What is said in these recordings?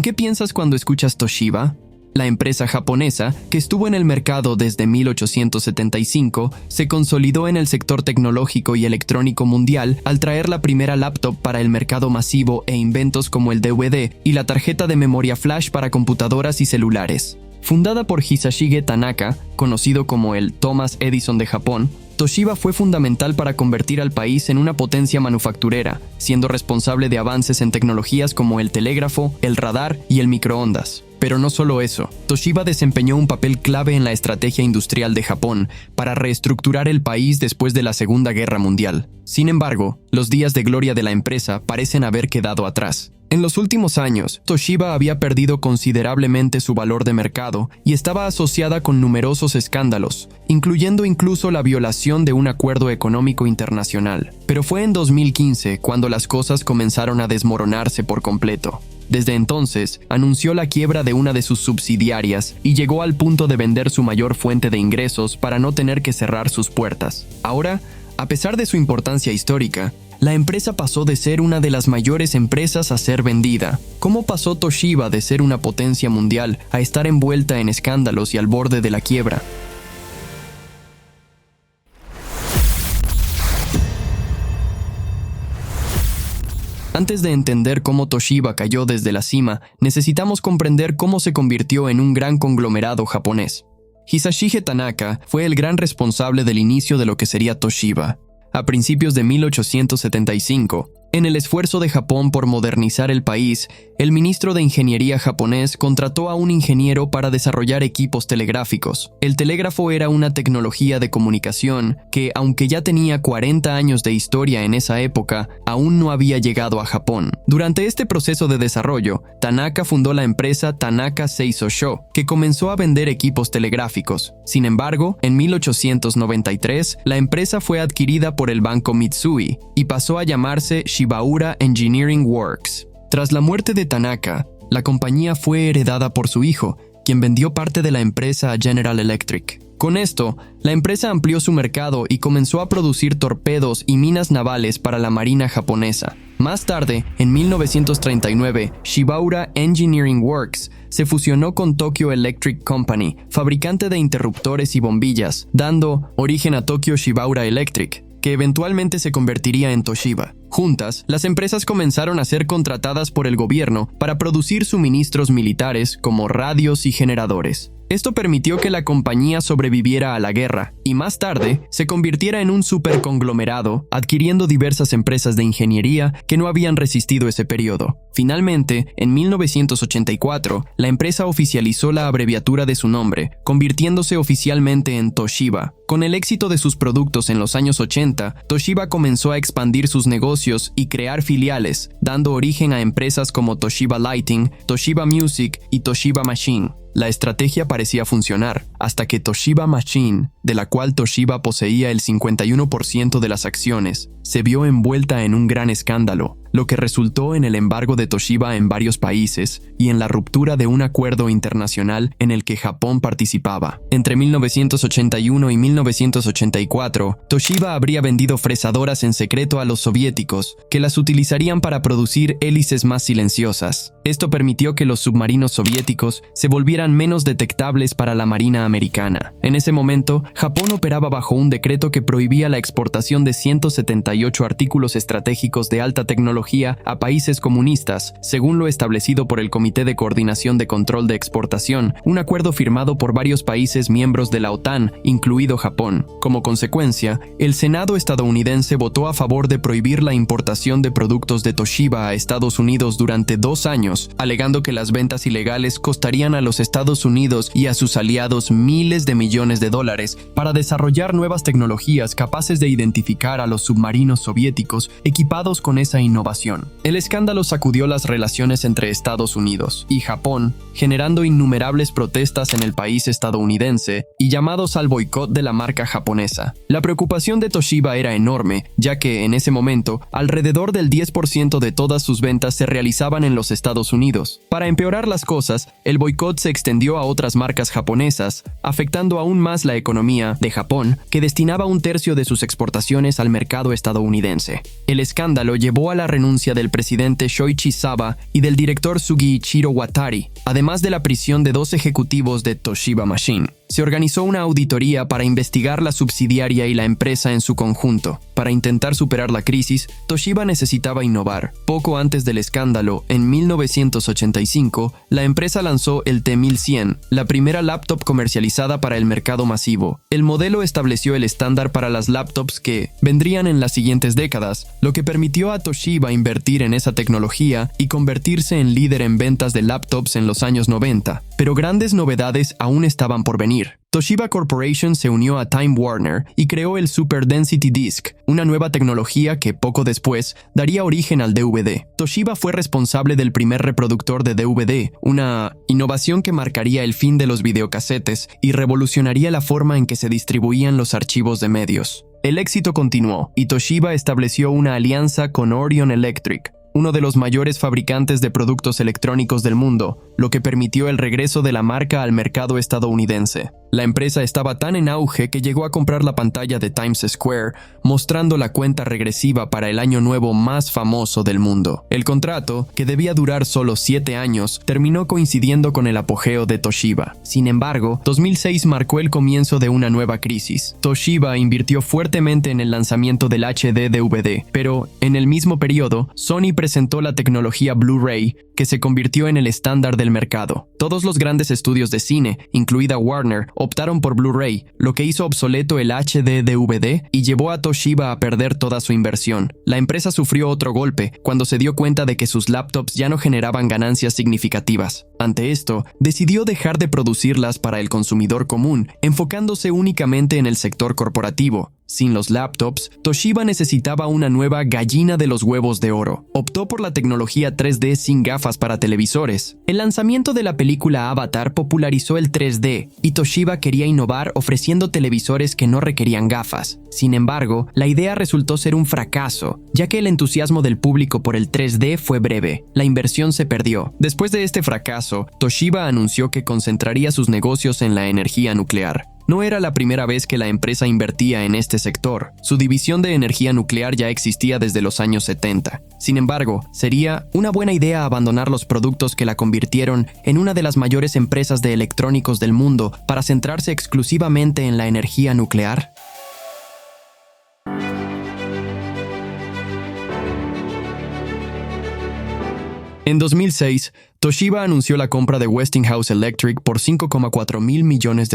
qué piensas cuando escuchas Toshiba? La empresa japonesa, que estuvo en el mercado desde 1875, se consolidó en el sector tecnológico y electrónico mundial al traer la primera laptop para el mercado masivo e inventos como el DVD y la tarjeta de memoria flash para computadoras y celulares. Fundada por Hisashige Tanaka, conocido como el Thomas Edison de Japón, Toshiba fue fundamental para convertir al país en una potencia manufacturera, siendo responsable de avances en tecnologías como el telégrafo, el radar y el microondas. Pero no solo eso, Toshiba desempeñó un papel clave en la estrategia industrial de Japón para reestructurar el país después de la Segunda Guerra Mundial. Sin embargo, los días de gloria de la empresa parecen haber quedado atrás. En los últimos años, Toshiba había perdido considerablemente su valor de mercado y estaba asociada con numerosos escándalos, incluyendo incluso la violación de un acuerdo económico internacional. Pero fue en 2015 cuando las cosas comenzaron a desmoronarse por completo. Desde entonces, anunció la quiebra de una de sus subsidiarias y llegó al punto de vender su mayor fuente de ingresos para no tener que cerrar sus puertas. Ahora, a pesar de su importancia histórica, la empresa pasó de ser una de las mayores empresas a ser vendida. ¿Cómo pasó Toshiba de ser una potencia mundial a estar envuelta en escándalos y al borde de la quiebra? Antes de entender cómo Toshiba cayó desde la cima, necesitamos comprender cómo se convirtió en un gran conglomerado japonés. Hisashige Tanaka fue el gran responsable del inicio de lo que sería Toshiba. A principios de 1875, en el esfuerzo de Japón por modernizar el país, el ministro de Ingeniería japonés contrató a un ingeniero para desarrollar equipos telegráficos. El telégrafo era una tecnología de comunicación que, aunque ya tenía 40 años de historia en esa época, aún no había llegado a Japón. Durante este proceso de desarrollo, Tanaka fundó la empresa Tanaka Seisho, que comenzó a vender equipos telegráficos. Sin embargo, en 1893, la empresa fue adquirida por el banco Mitsui y pasó a llamarse Shibaura Engineering Works. Tras la muerte de Tanaka, la compañía fue heredada por su hijo, quien vendió parte de la empresa a General Electric. Con esto, la empresa amplió su mercado y comenzó a producir torpedos y minas navales para la marina japonesa. Más tarde, en 1939, Shibaura Engineering Works se fusionó con Tokyo Electric Company, fabricante de interruptores y bombillas, dando origen a Tokyo Shibaura Electric, que eventualmente se convertiría en Toshiba. Juntas, las empresas comenzaron a ser contratadas por el gobierno para producir suministros militares como radios y generadores. Esto permitió que la compañía sobreviviera a la guerra y más tarde se convirtiera en un superconglomerado, adquiriendo diversas empresas de ingeniería que no habían resistido ese periodo. Finalmente, en 1984, la empresa oficializó la abreviatura de su nombre, convirtiéndose oficialmente en Toshiba. Con el éxito de sus productos en los años 80, Toshiba comenzó a expandir sus negocios y crear filiales, dando origen a empresas como Toshiba Lighting, Toshiba Music y Toshiba Machine. La estrategia parecía funcionar, hasta que Toshiba Machine, de la cual Toshiba poseía el 51% de las acciones, se vio envuelta en un gran escándalo, lo que resultó en el embargo de Toshiba en varios países y en la ruptura de un acuerdo internacional en el que Japón participaba. Entre 1981 y 1984, Toshiba habría vendido fresadoras en secreto a los soviéticos, que las utilizarían para producir hélices más silenciosas. Esto permitió que los submarinos soviéticos se volvieran menos detectables para la marina americana. En ese momento, Japón operaba bajo un decreto que prohibía la exportación de 178 artículos estratégicos de alta tecnología a países comunistas, según lo establecido por el Comité de Coordinación de Control de Exportación, un acuerdo firmado por varios países miembros de la OTAN, incluido Japón. Como consecuencia, el Senado estadounidense votó a favor de prohibir la importación de productos de Toshiba a Estados Unidos durante 2 años, alegando que las ventas ilegales costarían a los Estados Unidos y a sus aliados miles de millones de dólares para desarrollar nuevas tecnologías capaces de identificar a los submarinos soviéticos equipados con esa innovación. El escándalo sacudió las relaciones entre Estados Unidos y Japón, generando innumerables protestas en el país estadounidense y llamados al boicot de la marca japonesa. La preocupación de Toshiba era enorme, ya que en ese momento, alrededor del 10% de todas sus ventas se realizaban en los Estados Unidos. Para empeorar las cosas, el boicot se extendió a otras marcas japonesas, afectando aún más la economía de Japón, que destinaba 1/3 de sus exportaciones al mercado estadounidense. El escándalo llevó a la renuncia renuncia del presidente Shoichi Saba y del director Sugiichiro Watari, además de la prisión de 2 ejecutivos de Toshiba Machine. Se organizó una auditoría para investigar la subsidiaria y la empresa en su conjunto. Para intentar superar la crisis, Toshiba necesitaba innovar. Poco antes del escándalo, en 1985, la empresa lanzó el T1100, la primera laptop comercializada para el mercado masivo. El modelo estableció el estándar para las laptops que vendrían en las siguientes décadas, lo que permitió a Toshiba invertir en esa tecnología y convertirse en líder en ventas de laptops en los años 90. Pero grandes novedades aún estaban por venir. Toshiba Corporation se unió a Time Warner y creó el Super Density Disc, una nueva tecnología que poco después daría origen al DVD. Toshiba fue responsable del primer reproductor de DVD, una innovación que marcaría el fin de los videocasetes y revolucionaría la forma en que se distribuían los archivos de medios. El éxito continuó y Toshiba estableció una alianza con Orion Electric, uno de los mayores fabricantes de productos electrónicos del mundo, lo que permitió el regreso de la marca al mercado estadounidense. La empresa estaba tan en auge que llegó a comprar la pantalla de Times Square, mostrando la cuenta regresiva para el año nuevo más famoso del mundo. El contrato, que debía durar solo 7 años, terminó coincidiendo con el apogeo de Toshiba. Sin embargo, 2006 marcó el comienzo de una nueva crisis. Toshiba invirtió fuertemente en el lanzamiento del HD DVD, pero en el mismo periodo, Sony presentó la tecnología Blu-ray, que se convirtió en el estándar del mercado. Todos los grandes estudios de cine, incluida Warner, optaron por Blu-ray, lo que hizo obsoleto el HD DVD y llevó a Toshiba a perder toda su inversión. La empresa sufrió otro golpe cuando se dio cuenta de que sus laptops ya no generaban ganancias significativas. Ante esto, decidió dejar de producirlas para el consumidor común, enfocándose únicamente en el sector corporativo. Sin los laptops, Toshiba necesitaba una nueva gallina de los huevos de oro. Optó por la tecnología 3D sin gafas para televisores. El lanzamiento de la película Avatar popularizó el 3D, y Toshiba quería innovar ofreciendo televisores que no requerían gafas. Sin embargo, la idea resultó ser un fracaso, ya que el entusiasmo del público por el 3D fue breve. La inversión se perdió. Después de este fracaso, Toshiba anunció que concentraría sus negocios en la energía nuclear. No era la primera vez que la empresa invertía en este sector. Su división de energía nuclear ya existía desde los años 70. Sin embargo, ¿sería una buena idea abandonar los productos que la convirtieron en una de las mayores empresas de electrónicos del mundo para centrarse exclusivamente en la energía nuclear? En 2006, Toshiba anunció la compra de Westinghouse Electric por $5,4 mil millones,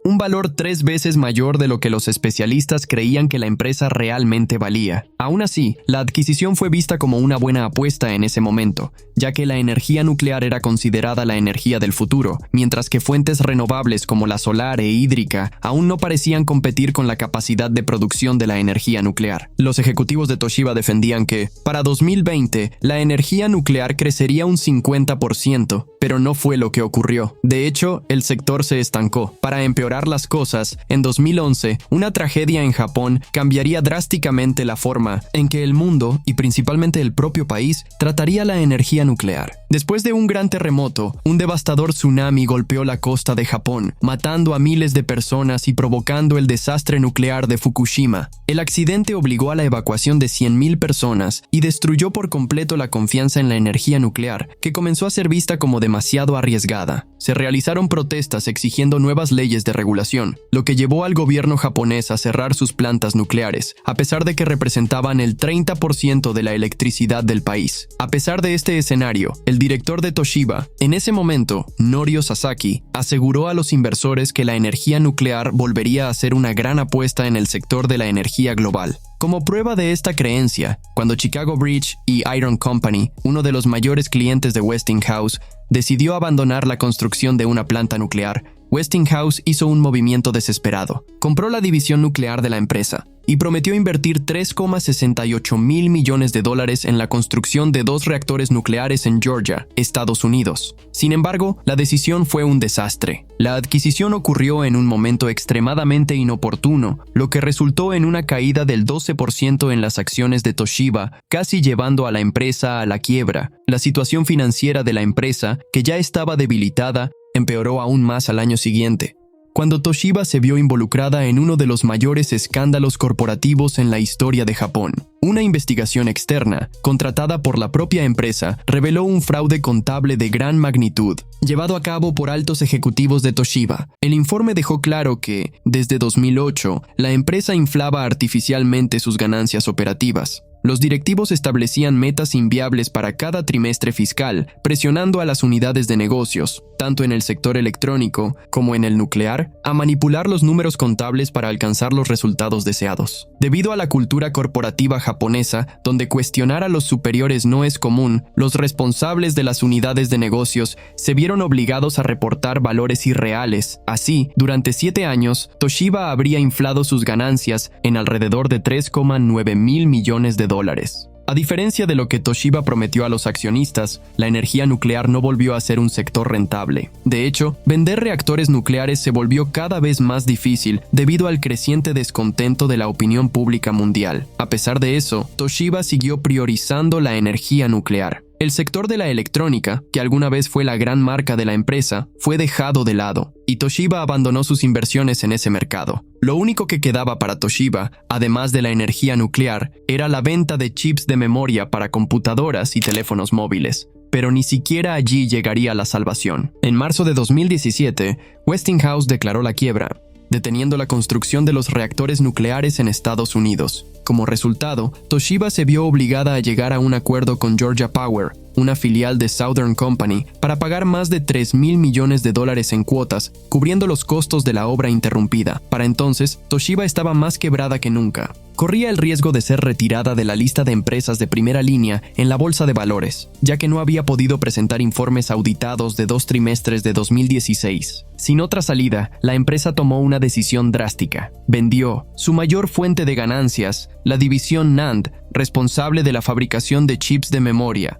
un valor 3 veces mayor de lo que los especialistas creían que la empresa realmente valía. Aún así, la adquisición fue vista como una buena apuesta en ese momento, ya que la energía nuclear era considerada la energía del futuro, mientras que fuentes renovables como la solar e hídrica aún no parecían competir con la capacidad de producción de la energía nuclear. Los ejecutivos de Toshiba defendían que, para 2020, la energía nuclear crecería un 50%, pero no fue lo que ocurrió. De hecho, el sector se estancó. Para empeorar las cosas, en 2011, una tragedia en Japón cambiaría drásticamente la forma en que el mundo, y principalmente el propio país, trataría la energía nuclear. Después de un gran terremoto, un devastador tsunami golpeó la costa de Japón, matando a miles de personas y provocando el desastre nuclear de Fukushima. El accidente obligó a la evacuación de 100,000 personas y destruyó por completo la confianza en la energía nuclear, que comenzó a ser vista como demasiado arriesgada. Se realizaron protestas exigiendo nuevas leyes de regulación, lo que llevó al gobierno japonés a cerrar sus plantas nucleares, a pesar de que representaban el 30% de la electricidad del país. A pesar de este escenario, el director de Toshiba, en ese momento, Norio Sasaki, aseguró a los inversores que la energía nuclear volvería a ser una gran apuesta en el sector de la energía global. Como prueba de esta creencia, cuando Chicago Bridge y Iron Company, uno de los mayores clientes de Westinghouse, decidió abandonar la construcción de una planta nuclear, Westinghouse hizo un movimiento desesperado. Compró la división nuclear de la empresa y prometió invertir $3,68 mil millones en la construcción de 2 reactores nucleares en Georgia, Estados Unidos. Sin embargo, la decisión fue un desastre. La adquisición ocurrió en un momento extremadamente inoportuno, lo que resultó en una caída del 12% en las acciones de Toshiba, casi llevando a la empresa a la quiebra. La situación financiera de la empresa, que ya estaba debilitada, empeoró aún más al año siguiente. cuando Toshiba se vio involucrada en uno de los mayores escándalos corporativos en la historia de Japón. Una investigación externa, contratada por la propia empresa, reveló un fraude contable de gran magnitud, llevado a cabo por altos ejecutivos de Toshiba. El informe dejó claro que, desde 2008, la empresa inflaba artificialmente sus ganancias operativas. Los directivos establecían metas inviables para cada trimestre fiscal, presionando a las unidades de negocios, tanto en el sector electrónico como en el nuclear, a manipular los números contables para alcanzar los resultados deseados. Debido a la cultura corporativa japonesa, donde cuestionar a los superiores no es común, los responsables de las unidades de negocios se vieron obligados a reportar valores irreales. Así, durante 7 años, Toshiba habría inflado sus ganancias en alrededor de 3,9 mil millones de dólares. A diferencia de lo que Toshiba prometió a los accionistas, la energía nuclear no volvió a ser un sector rentable. De hecho, vender reactores nucleares se volvió cada vez más difícil debido al creciente descontento de la opinión pública mundial. A pesar de eso, Toshiba siguió priorizando la energía nuclear. El sector de la electrónica, que alguna vez fue la gran marca de la empresa, fue dejado de lado, y Toshiba abandonó sus inversiones en ese mercado. Lo único que quedaba para Toshiba, además de la energía nuclear, era la venta de chips de memoria para computadoras y teléfonos móviles. Pero ni siquiera allí llegaría la salvación. En marzo de 2017, Westinghouse declaró la quiebra, deteniendo la construcción de los reactores nucleares en Estados Unidos. Como resultado, Toshiba se vio obligada a llegar a un acuerdo con Georgia Power, una filial de Southern Company, para pagar más de $3,000 millones en cuotas, cubriendo los costos de la obra interrumpida. Para entonces, Toshiba estaba más quebrada que nunca. Corría el riesgo de ser retirada de la lista de empresas de primera línea en la bolsa de valores, ya que no había podido presentar informes auditados de 2 trimestres de 2016. Sin otra salida, la empresa tomó una decisión drástica. Vendió su mayor fuente de ganancias, la división NAND, responsable de la fabricación de chips de memoria.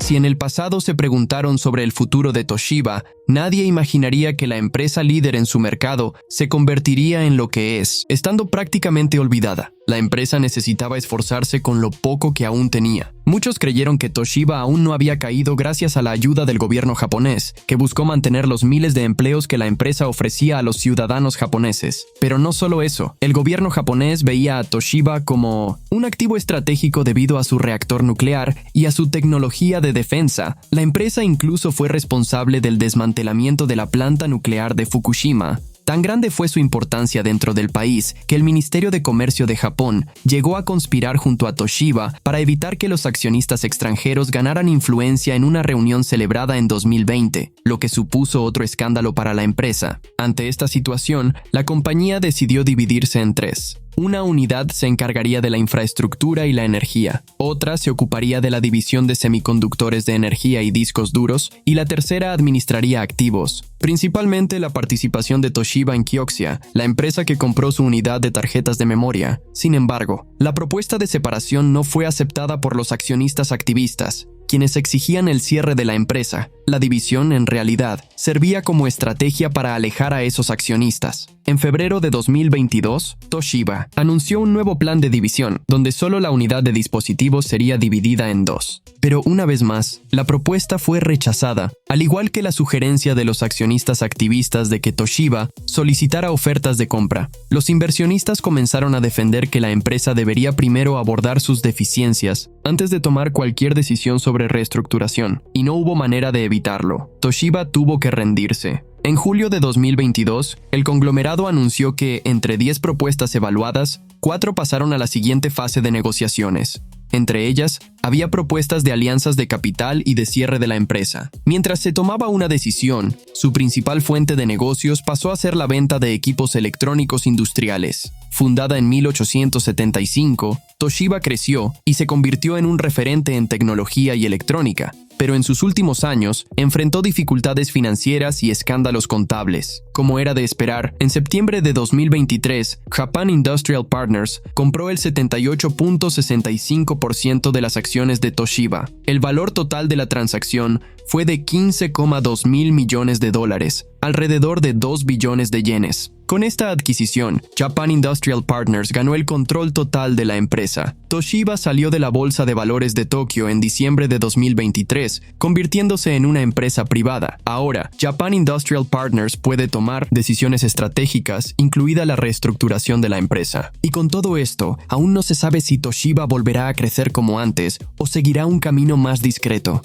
Si en el pasado se preguntaron sobre el futuro de Toshiba, nadie imaginaría que la empresa líder en su mercado se convertiría en lo que es, estando prácticamente olvidada. La empresa necesitaba esforzarse con lo poco que aún tenía. Muchos creyeron que Toshiba aún no había caído gracias a la ayuda del gobierno japonés, que buscó mantener los miles de empleos que la empresa ofrecía a los ciudadanos japoneses. Pero no solo eso, el gobierno japonés veía a Toshiba como un activo estratégico debido a su reactor nuclear y a su tecnología de defensa. La empresa incluso fue responsable del desmantelamiento de la planta nuclear de Fukushima. Tan grande fue su importancia dentro del país que el Ministerio de Comercio de Japón llegó a conspirar junto a Toshiba para evitar que los accionistas extranjeros ganaran influencia en una reunión celebrada en 2020, lo que supuso otro escándalo para la empresa. Ante esta situación, la compañía decidió dividirse en 3. Una unidad se encargaría de la infraestructura y la energía, otra se ocuparía de la división de semiconductores de energía y discos duros, y la tercera administraría activos, principalmente la participación de Toshiba en Kioxia, la empresa que compró su unidad de tarjetas de memoria. Sin embargo, la propuesta de separación no fue aceptada por los accionistas activistas, quienes exigían el cierre de la empresa. La división, en realidad, servía como estrategia para alejar a esos accionistas. En febrero de 2022, Toshiba anunció un nuevo plan de división, donde solo la unidad de dispositivos sería dividida en 2. Pero una vez más, la propuesta fue rechazada, al igual que la sugerencia de los accionistas activistas de que Toshiba solicitara ofertas de compra. Los inversionistas comenzaron a defender que la empresa debería primero abordar sus deficiencias antes de tomar cualquier decisión sobre reestructuración, y no hubo manera de evitarlo. Toshiba tuvo que rendirse. En julio de 2022, el conglomerado anunció que, entre 10 propuestas evaluadas, 4 pasaron a la siguiente fase de negociaciones. Entre ellas, había propuestas de alianzas de capital y de cierre de la empresa. Mientras se tomaba una decisión, su principal fuente de negocios pasó a ser la venta de equipos electrónicos industriales. Fundada en 1875, Toshiba creció y se convirtió en un referente en tecnología y electrónica, pero en sus últimos años enfrentó dificultades financieras y escándalos contables. Como era de esperar, en septiembre de 2023, Japan Industrial Partners compró el 78.65% de las acciones de Toshiba. El valor total de la transacción fue de $15,2 mil millones, alrededor de 2 billones de yenes. Con esta adquisición, Japan Industrial Partners ganó el control total de la empresa. Toshiba salió de la Bolsa de Valores de Tokio en diciembre de 2023, convirtiéndose en una empresa privada. Ahora, Japan Industrial Partners puede tomar decisiones estratégicas, incluida la reestructuración de la empresa. Y con todo esto, aún no se sabe si Toshiba volverá a crecer como antes o seguirá un camino más discreto.